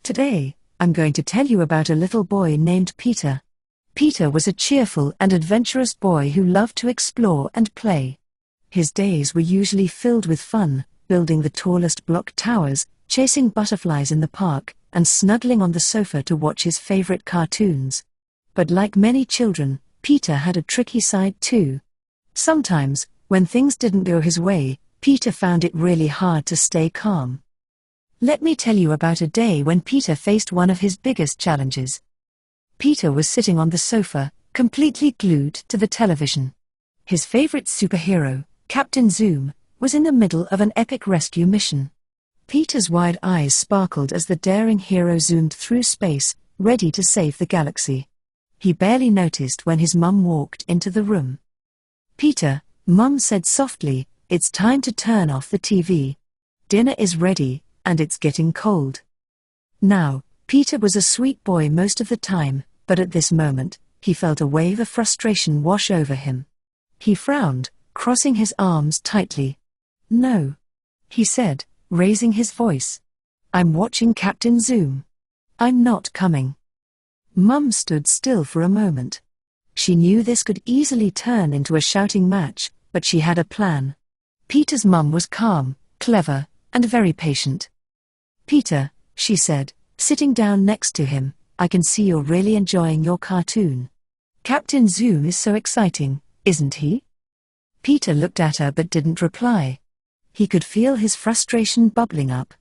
Today, I'm going to tell you about a little boy named Peter. Peter was a cheerful and adventurous boy who loved to explore and play. His days were usually filled with fun, building the tallest block towers, chasing butterflies in the park, and snuggling on the sofa to watch his favorite cartoons. But like many children, Peter had a tricky side too. Sometimes, when things didn't go his way, Peter found it really hard to stay calm. Let me tell you about a day when Peter faced one of his biggest challenges. Peter was sitting on the sofa, completely glued to the television. His favorite superhero, Captain Zoom, was in the middle of an epic rescue mission. Peter's wide eyes sparkled as the daring hero zoomed through space, ready to save the galaxy. He barely noticed when his mum walked into the room. "Peter," Mum said softly, "it's time to turn off the TV. Dinner is ready, and it's getting cold." Now, Peter was a sweet boy most of the time, but at this moment, he felt a wave of frustration wash over him. He frowned, crossing his arms tightly. "No," he said, raising his voice. "I'm watching Captain Zoom. I'm not coming." Mum stood still for a moment. She knew this could easily turn into a shouting match, but she had a plan. Peter's mum was calm, clever, and very patient. "Peter," she said, sitting down next to him, "I can see you're really enjoying your cartoon. Captain Zoom is so exciting, isn't he?" Peter looked at her but didn't reply. He could feel his frustration bubbling up.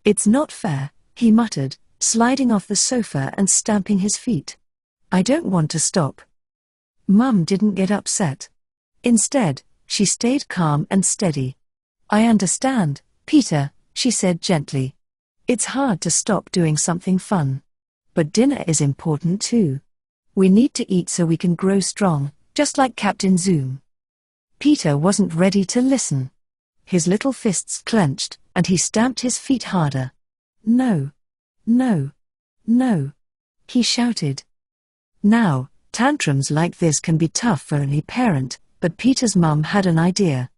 "It's not fair," he muttered, sliding off the sofa and stamping his feet. "I don't want to stop." Mum didn't get upset. Instead, she stayed calm and steady. "I understand, Peter," she said gently. "It's hard to stop doing something fun. But dinner is important too. We need to eat so we can grow strong, just like Captain Zoom." Peter wasn't ready to listen. His little fists clenched, and he stamped his feet harder. "No. No. No," he shouted. Now, tantrums like this can be tough for any parent, but Peter's mum had an idea.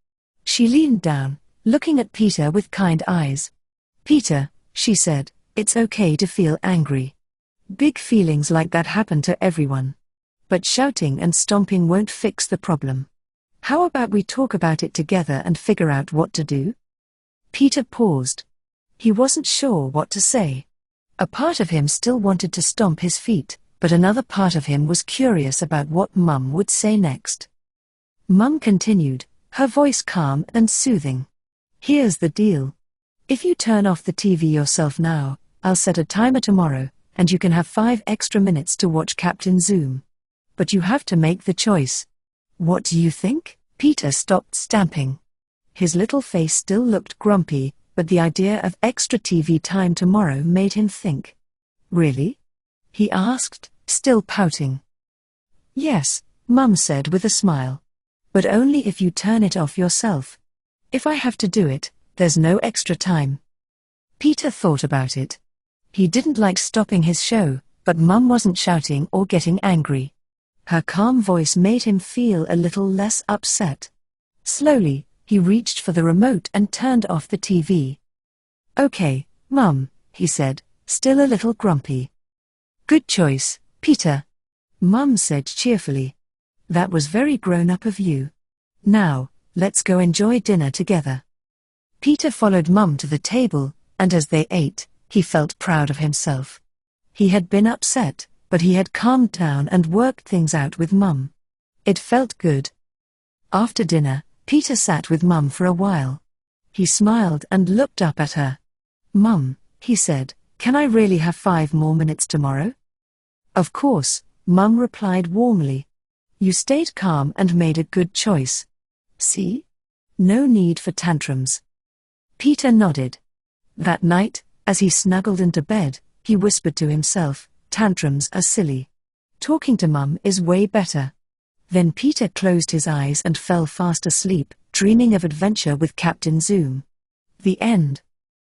She leaned down, looking at Peter with kind eyes. "Peter," she said, "it's okay to feel angry. Big feelings like that happen to everyone. But shouting and stomping won't fix the problem. How about we talk about it together and figure out what to do?" Peter paused. He wasn't sure what to say. A part of him still wanted to stomp his feet, but another part of him was curious about what Mum would say next. Mum continued, her voice calm and soothing. "Here's the deal. If you turn off the TV yourself now, I'll set a timer tomorrow, and you can have 5 extra minutes to watch Captain Zoom. But you have to make the choice. What do you think?" Peter stopped stamping. His little face still looked grumpy, but the idea of extra TV time tomorrow made him think. "Really?" he asked, still pouting. "Yes," Mum said with a smile. "But only if you turn it off yourself. If I have to do it, there's no extra time." Peter thought about it. He didn't like stopping his show, but Mum wasn't shouting or getting angry. Her calm voice made him feel a little less upset. Slowly, he reached for the remote and turned off the TV. "Okay, Mum," he said, still a little grumpy. "Good choice, Peter," Mum said cheerfully. "That was very grown-up of you. Now, let's go enjoy dinner together." Peter followed Mum to the table, and as they ate, he felt proud of himself. He had been upset, but he had calmed down and worked things out with Mum. It felt good. After dinner, Peter sat with Mum for a while. He smiled and looked up at her. "Mum," he said, "can I really have 5 more minutes tomorrow?" "Of course," Mum replied warmly. "You stayed calm and made a good choice. See? No need for tantrums." Peter nodded. That night, as he snuggled into bed, he whispered to himself, "Tantrums are silly. Talking to Mum is way better." Then Peter closed his eyes and fell fast asleep, dreaming of adventure with Captain Zoom. The end.